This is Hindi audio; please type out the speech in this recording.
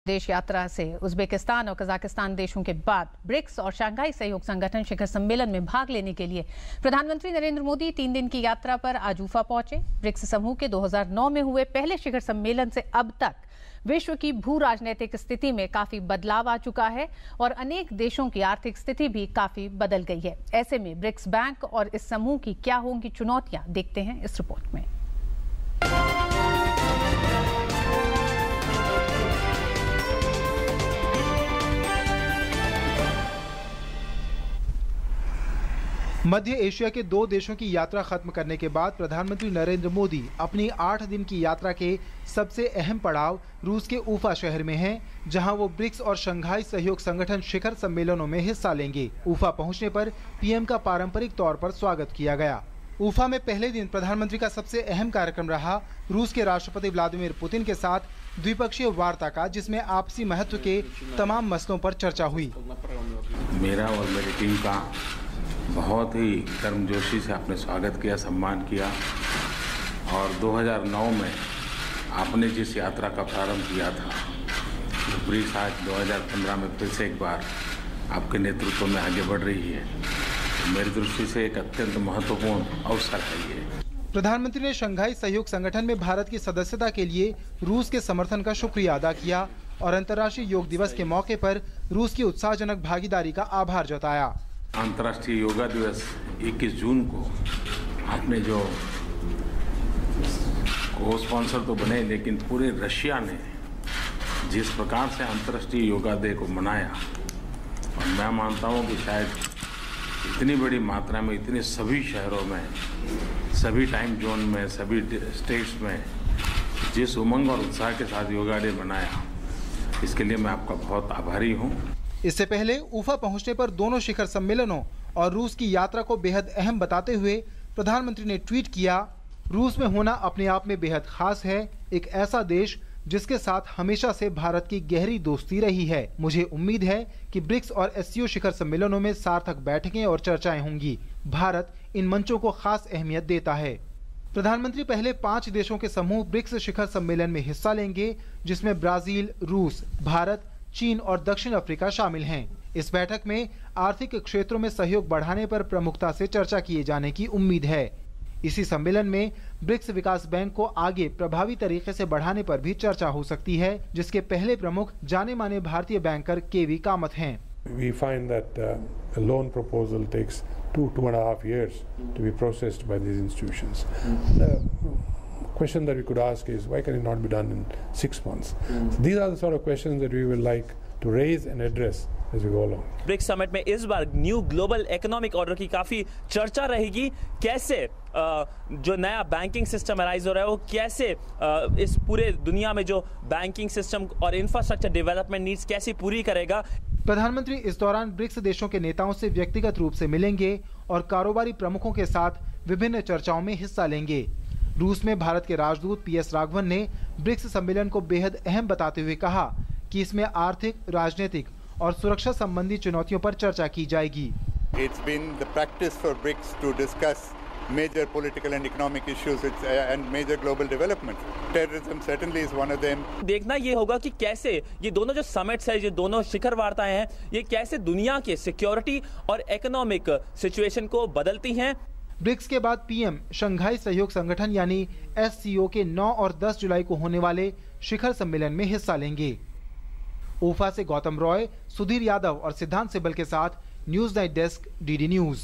देश यात्रा से उज्बेकिस्तान और कजाकिस्तान देशों के बाद ब्रिक्स और शंघाई सहयोग संगठन शिखर सम्मेलन में भाग लेने के लिए प्रधानमंत्री नरेंद्र मोदी 3 दिन की यात्रा पर आज उफा पहुंचे। ब्रिक्स समूह के 2009 में हुए पहले शिखर सम्मेलन से अब तक विश्व की भू राजनीतिक स्थिति में काफी बदलाव आ चुका है और अनेक देशों की आर्थिक स्थिति भी काफी बदल गई है। ऐसे में ब्रिक्स बैंक और इस समूह की क्या होंगी चुनौतियां, देखते हैं इस रिपोर्ट में। मध्य एशिया के 2 देशों की यात्रा खत्म करने के बाद प्रधानमंत्री नरेंद्र मोदी अपनी 8 दिन की यात्रा के सबसे अहम पड़ाव रूस के उफा शहर में हैं, जहां वो ब्रिक्स और शंघाई सहयोग संगठन शिखर सम्मेलनों में हिस्सा लेंगे। उफा पहुंचने पर पीएम का पारंपरिक तौर पर स्वागत किया गया। उफा में पहले दिन प्रधानमंत्री का सबसे अहम कार्यक्रम रहा रूस के राष्ट्रपति व्लादिमीर पुतिन के साथ द्विपक्षीय वार्ता का, जिसमें आपसी महत्व के तमाम मसलों पर चर्चा हुई। मेरा और मेरी टीम का बहुत ही गर्मजोशी से आपने स्वागत किया, सम्मान किया और 2009 में आपने जिस यात्रा का प्रारंभ किया था, ब्रिक्स आज 2015 में फिर से एक बार आपके नेतृत्व में आगे बढ़ रही है। मेरी दृष्टि से एक अत्यंत महत्वपूर्ण अवसर है ये। प्रधानमंत्री ने शंघाई सहयोग संगठन में भारत की सदस्यता के लिए रूस के समर्थन का शुक्रिया अदा किया और अंतर्राष्ट्रीय योग दिवस के मौके पर रूस की उत्साहजनक भागीदारी का आभार जताया। अंतर्राष्ट्रीय योगा दिवस 21 जून को आपने जो को स्पॉन्सर तो बने, लेकिन पूरे रशिया ने जिस प्रकार से अंतर्राष्ट्रीय योगा डे को मनाया, और मैं मानता हूँ कि शायद इतनी बड़ी मात्रा में, इतने सभी शहरों में, सभी टाइम जोन में, सभी स्टेट्स में जिस उमंग और उत्साह के साथ योगा डे मनाया, इसके लिए मैं आपका बहुत आभारी हूँ। इससे पहले उफा पहुंचने पर दोनों शिखर सम्मेलनों और रूस की यात्रा को बेहद अहम बताते हुए प्रधानमंत्री ने ट्वीट किया, रूस में होना अपने आप में बेहद खास है, एक ऐसा देश जिसके साथ हमेशा से भारत की गहरी दोस्ती रही है। मुझे उम्मीद है कि ब्रिक्स और एससीओ शिखर सम्मेलनों में सार्थक बैठकें और चर्चाएं होंगी। भारत इन मंचों को खास अहमियत देता है। प्रधानमंत्री पहले 5 देशों के समूह ब्रिक्स शिखर सम्मेलन में हिस्सा लेंगे, जिसमें ब्राजील, रूस, भारत, चीन और दक्षिण अफ्रीका शामिल हैं। इस बैठक में आर्थिक क्षेत्रों में सहयोग बढ़ाने पर प्रमुखता से चर्चा किए जाने की उम्मीद है। इसी सम्मेलन में ब्रिक्स विकास बैंक को आगे प्रभावी तरीके से बढ़ाने पर भी चर्चा हो सकती है, जिसके पहले प्रमुख जाने माने भारतीय बैंकर केवी कामत हैं। We find that a loan proposal takes 2.5 years to be processed by these institutions. The question that we could ask is, why can it not be done in 6 months? So these are the sort of questions that we will like to raise and address as we go along. BRICS summit में इस बार न्यू ग्लोबल इकोनॉमिक ऑर्डर की काफी चर्चा रहेगी। कैसे जो नया बैंकिंग सिस्टम अराइज हो रहा है, वो कैसे इस पूरे दुनिया में जो बैंकिंग सिस्टम और इंफ्रास्ट्रक्चर डेवलपमेंट नीड्स कैसे पूरी करेगा। प्रधानमंत्री इस दौरान ब्रिक्स देशों के नेताओं से व्यक्तिगत रूप से मिलेंगे और कारोबारी प्रमुखों के साथ विभिन्न चर्चाओं में हिस्सा लेंगे। रूस में भारत के राजदूत PS राघवन ने ब्रिक्स सम्मेलन को बेहद अहम बताते हुए कहा कि इसमें आर्थिक, राजनीतिक और सुरक्षा संबंधी चुनौतियों पर चर्चा की जाएगी। It's been the practice for BRICS to discuss major political and economic issues and major global developments. Terrorism certainly is one of them. देखना ये होगा कि कैसे ये दोनों जो समिट्स है, ये दोनों शिखर वार्ताएं हैं, ये कैसे दुनिया के सिक्योरिटी और इकोनॉमिक सिचुएशन को बदलती हैं। ब्रिक्स के बाद पीएम शंघाई सहयोग संगठन यानी SCO के 9 और 10 जुलाई को होने वाले शिखर सम्मेलन में हिस्सा लेंगे। उफा से गौतम रॉय, सुधीर यादव और सिद्धांत सिब्बल के साथ news night desk, DD news.